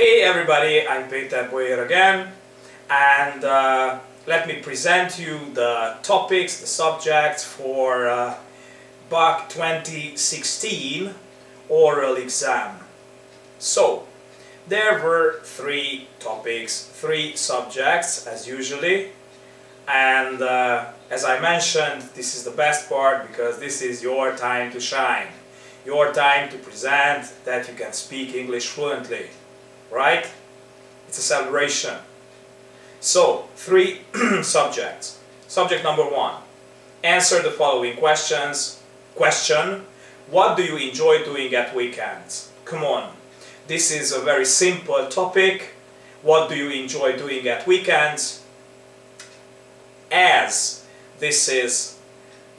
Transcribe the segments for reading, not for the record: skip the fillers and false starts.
Hey everybody, I'm Peter here again, and let me present you the topics, the subjects for BAC 2016 oral exam. So, there were 3 topics, 3 subjects as usually, and as I mentioned, this is the best part because this is your time to shine, your time to present that you can speak English fluently. Right? It's a celebration. So, 3 subjects. Subject number 1. Answer the following questions. Question: what do you enjoy doing at weekends? Come on. This is a very simple topic. What do you enjoy doing at weekends? As this is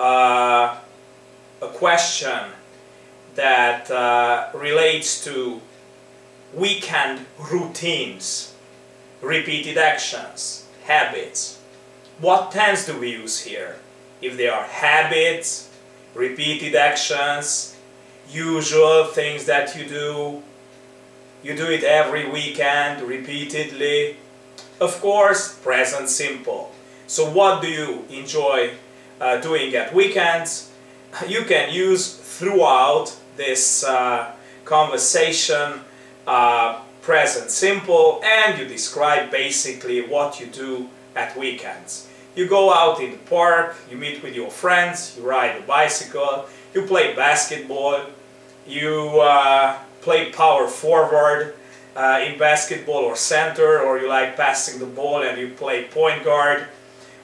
a question that relates to weekend routines, repeated actions, habits. What tense do we use here? If they are habits, repeated actions, usual things that you do it every weekend repeatedly. Of course, present simple. So what do you enjoy doing at weekends? You can use throughout this conversation present simple, and you describe basically what you do at weekends. You go out in the park, you meet with your friends, you ride a bicycle, you play basketball, you play power forward in basketball or center, or you like passing the ball and you play point guard,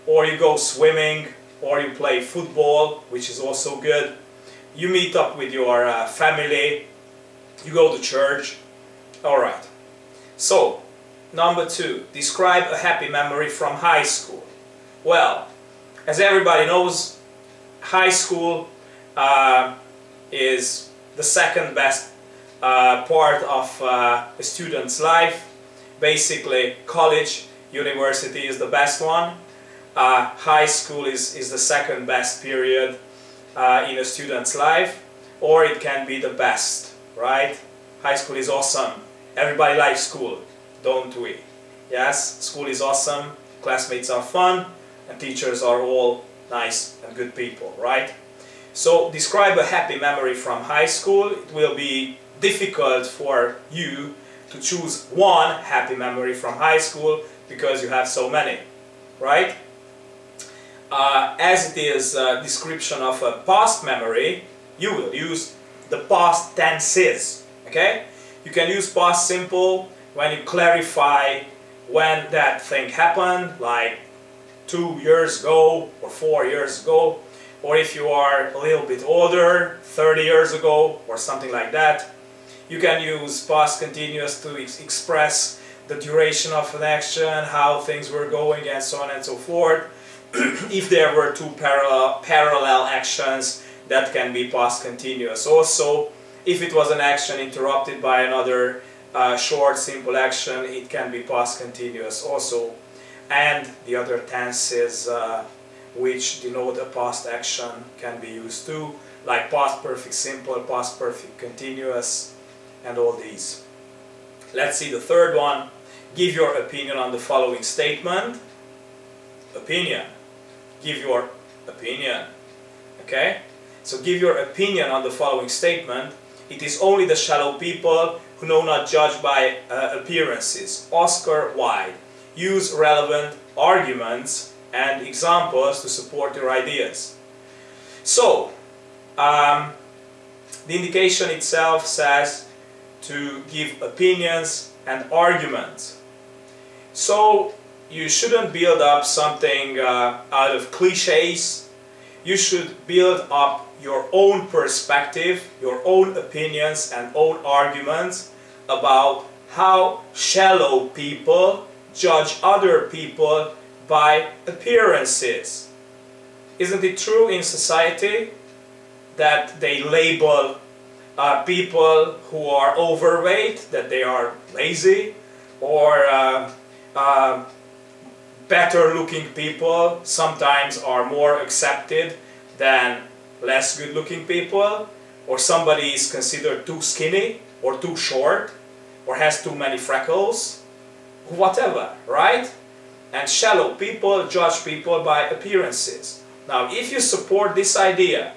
or you go swimming, or you play football, which is also good. You meet up with your family, you go to church. Alright, so number 2, describe a happy memory from high school. Well, as everybody knows, high school is the second best part of a student's life. Basically, college, university is the best one. High school is the second best period in a student's life, or it can be the best, right? High school is awesome. Everybody likes school, don't we? Yes, school is awesome, classmates are fun, and teachers are all nice and good people, right? So, describe a happy memory from high school. It will be difficult for you to choose one happy memory from high school because you have so many, right? As it is a description of a past memory, you will use the past tenses, okay? You can use past simple when you clarify when that thing happened, like 2 years ago or 4 years ago, or if you are a little bit older, 30 years ago or something like that. You can use past continuous to express the duration of an action, how things were going, and so on and so forth. If there were 2 parallel actions, that can be past continuous. Also, if it was an action interrupted by another short, simple action, it can be past continuous also. And the other tenses which denote a past action can be used too, like past perfect simple, past perfect continuous, and all these. Let's see the third one. Give your opinion on the following statement. Opinion. Give your opinion. Okay? So give your opinion on the following statement. It is only the shallow people who know not judge by appearances. Oscar Wilde. Use relevant arguments and examples to support your ideas. So, the indication itself says to give opinions and arguments. So, you shouldn't build up something out of cliches. You should build up your own perspective, your own opinions and own arguments about how shallow people judge other people by appearances. Isn't it true in society that they label people who are overweight, that they are lazy, or better looking people sometimes are more accepted than less good looking people, or somebody is considered too skinny or too short or has too many freckles, whatever, right? And shallow people judge people by appearances. Now, if you support this idea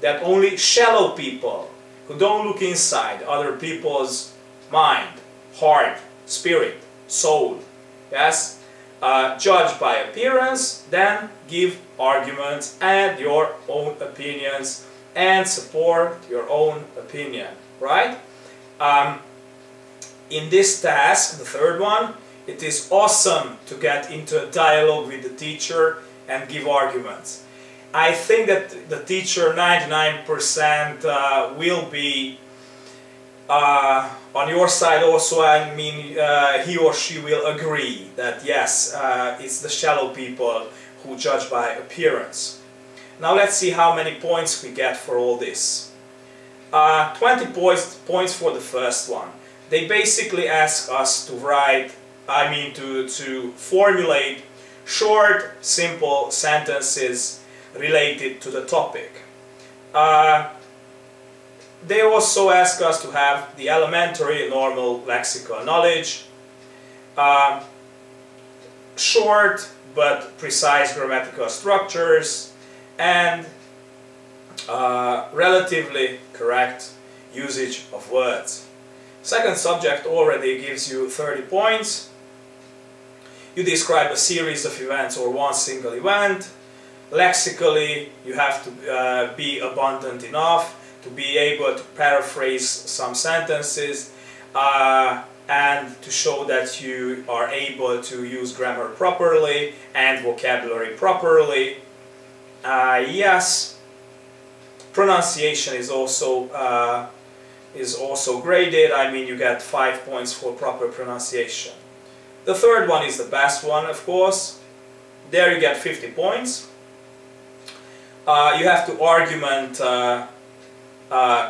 that only shallow people who don't look inside other people's mind, heart, spirit, soul, yes, judge by appearance, then give arguments and your own opinions and support your own opinion, right? In this task, the third one, it is awesome to get into a dialogue with the teacher and give arguments. I think that the teacher 99% will be on your side also. I mean, he or she will agree that yes, it's the shallow people who judge by appearance. Now let's see how many points we get for all this. 20 points for the first one. They basically ask us to write, to formulate short, simple sentences related to the topic. They also ask us to have the elementary normal lexical knowledge, short but precise grammatical structures, and relatively correct usage of words. Second subject already gives you 30 points. You describe a series of events or one single event. Lexically, you have to be abundant enough to be able to paraphrase some sentences and to show that you are able to use grammar properly and vocabulary properly. Yes, pronunciation is also graded. I mean, you get 5 points for proper pronunciation. The third one is the best one, of course. There you get 50 points. You have to argument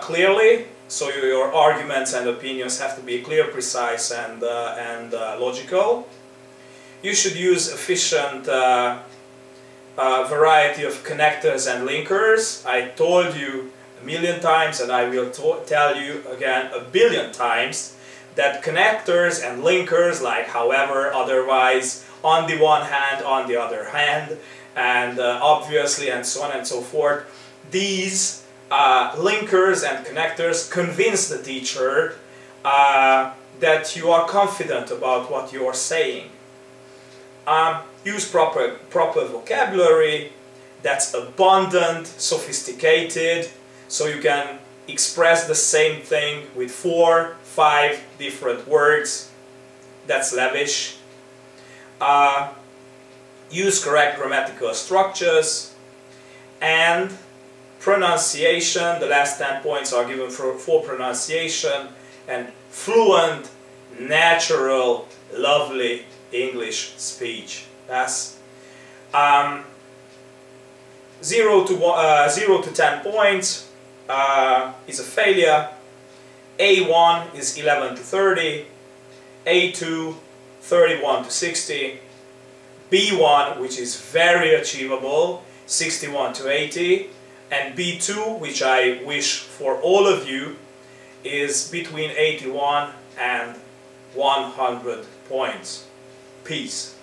clearly, so your arguments and opinions have to be clear, precise, and logical. You should use efficient variety of connectors and linkers. I told you a million times, and I will tell you again a billion times, that connectors and linkers, like however, otherwise, on the one hand, on the other hand, and obviously, and so on and so forth, these linkers and connectors convince the teacher that you are confident about what you are saying. Use proper vocabulary that's abundant, sophisticated, so you can express the same thing with 4, 5 different words. That's lavish. Use correct grammatical structures, and pronunciation. The last 10 points are given for pronunciation and fluent, natural, lovely English speech. That's 0 to 10 points is a failure. A1 is 11 to 30, A2 31 to 60, B1, which is very achievable, 61 to 80, and B2, which I wish for all of you, is between 81 and 100 points. Peace.